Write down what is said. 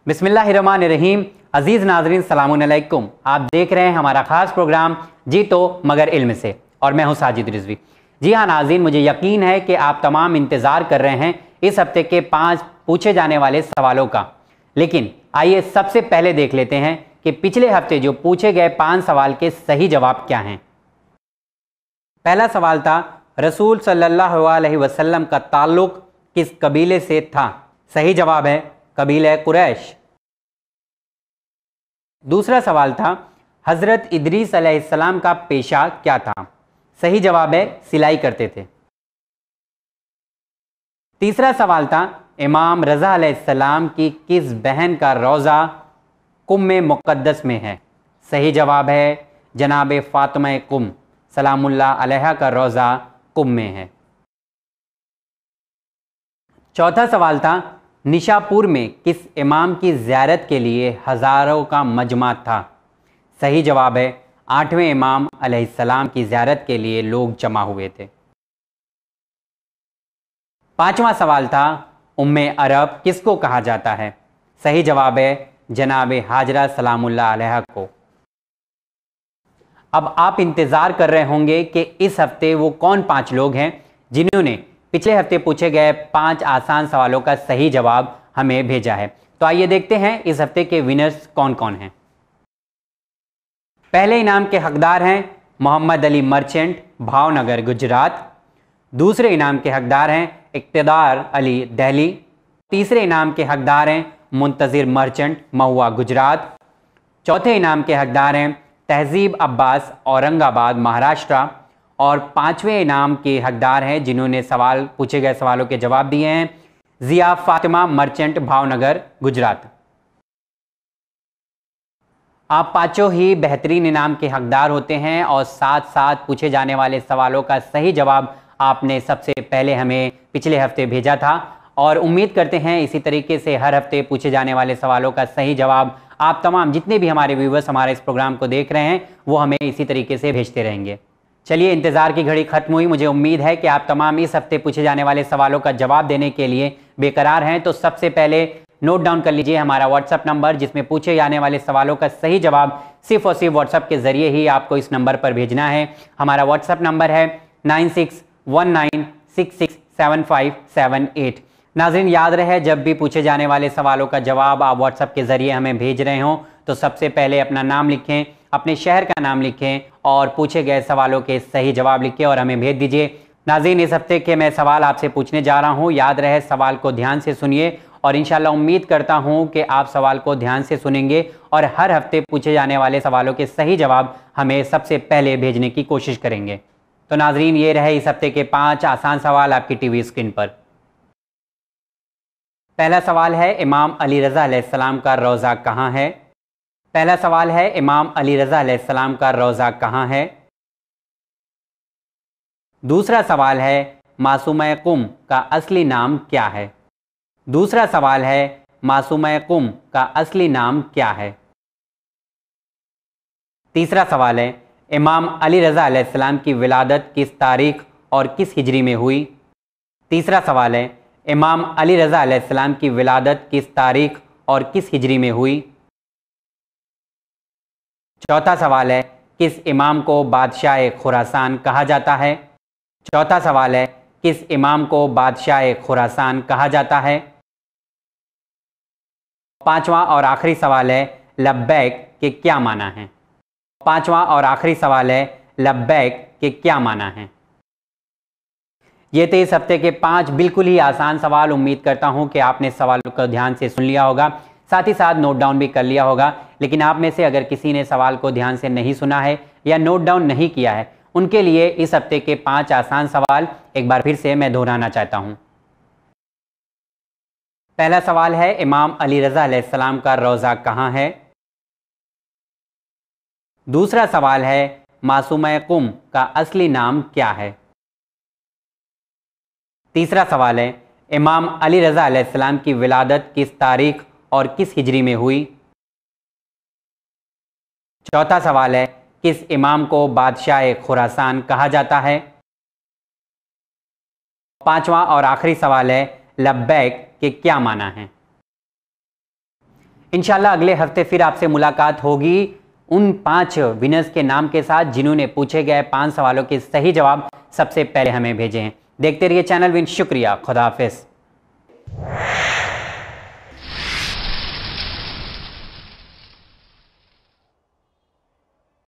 बिस्मिल्लाहिर्रहमानिर्रहीम। अजीज़ नाज़रीन सलामुन अलैकुम। आप देख रहे हैं हमारा ख़ास प्रोग्राम जी तो मगर इल्म से, और मैं हूं साजिद रिजवी। जी हाँ नाज़रीन, मुझे यकीन है कि आप तमाम इंतज़ार कर रहे हैं इस हफ्ते के 5 पूछे जाने वाले सवालों का। लेकिन आइए सबसे पहले देख लेते हैं कि पिछले हफ्ते जो पूछे गए 5 सवाल के सही जवाब क्या हैं। पहला सवाल था, रसूल सल्लल्लाहु अलैहि वसल्लम का ताल्लुक़ किस कबीले से था? सही जवाब है कबीले कुरैश। दूसरा सवाल था, हज़रत इदरीस अलैहिस्सलाम का पेशा क्या था? सही जवाब है सिलाई करते थे। तीसरा सवाल था, इमाम रज़ा अलैहिस्सलाम की किस बहन का रोज़ा कुम्मे मुक़द्दस में है? सही जवाब है जनाब फ़ातिमा कुम सलामुल्लाह अलैहा का रोज़ा कुम में है। चौथा सवाल था, निशापुर में किस इमाम की ज़ियारत के लिए हज़ारों का मजमा था? सही जवाब है 8वें इमाम अलैहिस्सलाम की ज़ियारत के लिए लोग जमा हुए थे। पांचवा सवाल था, उम्मे अरब किसको कहा जाता है? सही जवाब है जनाब हाजरा सलामुल्लाह अलैहा को। अब आप इंतज़ार कर रहे होंगे कि इस हफ्ते वो कौन 5 लोग हैं जिन्होंने पिछले हफ्ते पूछे गए 5 आसान सवालों का सही जवाब हमें भेजा है। तो आइए देखते हैं इस हफ्ते के विनर्स कौन कौन हैं। पहले इनाम के हकदार हैं मोहम्मद अली मर्चेंट, भावनगर, गुजरात। दूसरे इनाम के हकदार हैं इक़्तिदार अली, दिल्ली। तीसरे इनाम के हकदार हैं मुंतज़िर मर्चेंट, महुआ, गुजरात। चौथे इनाम के हकदार हैं तहज़ीब अब्बास, औरंगाबाद, महाराष्ट्र। और 5वें इनाम के हकदार हैं जिन्होंने पूछे गए सवालों के जवाब दिए हैं, ज़िया फ़ातिमा मर्चेंट, भावनगर, गुजरात। आप पाँचों ही बेहतरीन इनाम के हकदार होते हैं और साथ साथ पूछे जाने वाले सवालों का सही जवाब आपने सबसे पहले हमें पिछले हफ्ते भेजा था। और उम्मीद करते हैं इसी तरीके से हर हफ्ते पूछे जाने वाले सवालों का सही जवाब आप तमाम जितने भी हमारे व्यूवर्स हमारे इस प्रोग्राम को देख रहे हैं वो हमें इसी तरीके से भेजते रहेंगे। चलिए, इंतज़ार की घड़ी ख़त्म हुई। मुझे उम्मीद है कि आप तमाम इस हफ्ते पूछे जाने वाले सवालों का जवाब देने के लिए बेकरार हैं। तो सबसे पहले नोट डाउन कर लीजिए हमारा व्हाट्सअप नंबर, जिसमें पूछे जाने वाले सवालों का सही जवाब सिर्फ़ और सिर्फ व्हाट्सअप के ज़रिए ही आपको इस नंबर पर भेजना है। हमारा व्हाट्सअप नंबर है 9619667578। नाज़रीन, याद रहे जब भी पूछे जाने वाले सवालों का जवाब आप व्हाट्सएप के ज़रिए हमें भेज रहे हों तो सबसे पहले अपना नाम लिखें, अपने शहर का नाम लिखें और पूछे गए सवालों के सही जवाब लिखें और हमें भेज दीजिए। नाज़रीन, इस हफ्ते के मैं सवाल आपसे पूछने जा रहा हूं। याद रहे सवाल को ध्यान से सुनिए और इंशाल्लाह उम्मीद करता हूं कि आप सवाल को ध्यान से सुनेंगे और हर हफ्ते पूछे जाने वाले सवालों के सही जवाब हमें सबसे पहले भेजने की कोशिश करेंगे। तो नाज़रीन, ये रहे इस हफ्ते के 5 आसान सवाल आपकी टीवी स्क्रीन पर। पहला सवाल है, इमाम अली रज़ा अलैहिस्सलाम का रोज़ा कहाँ है? पहला सवाल है, इमाम अली रज़ा अलैहिस्सलाम का रोज़ा कहाँ है? दूसरा सवाल है, मासूमा कुम का असली नाम क्या है? दूसरा सवाल है, मासूमा कुम का असली नाम क्या है? तीसरा सवाल है, इमाम अली रज़ा अलैहिस्सलाम की विलादत किस तारीख और किस हिजरी में हुई? तीसरा सवाल है, इमाम अली रज़ा अलैहिस्सलाम की विलादत किस तारीख और किस हिजरी में हुई? चौथा सवाल है, किस इमाम को बादशाह खुरासान कहा जाता है? चौथा सवाल है, किस इमाम को बादशाह खुरासान कहा जाता है? पांचवा और आखिरी सवाल है, लब्बैक के क्या माना है? पांचवा और आखिरी सवाल है, लब्बैक के क्या माना है? ये थे इस हफ्ते के 5 बिल्कुल ही आसान सवाल। उम्मीद करता हूं कि आपने सवालों को ध्यान से सुन लिया होगा, साथ ही साथ नोट डाउन भी कर लिया होगा। लेकिन आप में से अगर किसी ने सवाल को ध्यान से नहीं सुना है या नोट डाउन नहीं किया है, उनके लिए इस हफ्ते के 5 आसान सवाल एक बार फिर से मैं दोहराना चाहता हूं। पहला सवाल है, इमाम अली रज़ा अलैहिस्सलाम का रोज़ा कहाँ है? दूसरा सवाल है, मासूमा कुम का असली नाम क्या है? तीसरा सवाल है, इमाम अली रज़ा अलैहिस्सलाम की विलादत किस तारीख और किस हिजरी में हुई? चौथा सवाल है, किस इमाम को बादशाह खुरासान कहा जाता है? पांचवा और आखिरी सवाल है, लब्बैक के क्या माना है? इंशाल्लाह अगले हफ्ते फिर आपसे मुलाकात होगी उन 5 विनर्स के नाम के साथ जिन्होंने पूछे गए 5 सवालों के सही जवाब सबसे पहले हमें भेजे हैं। देखते रहिए चैनल विन। शुक्रिया। खुदा हाफिज।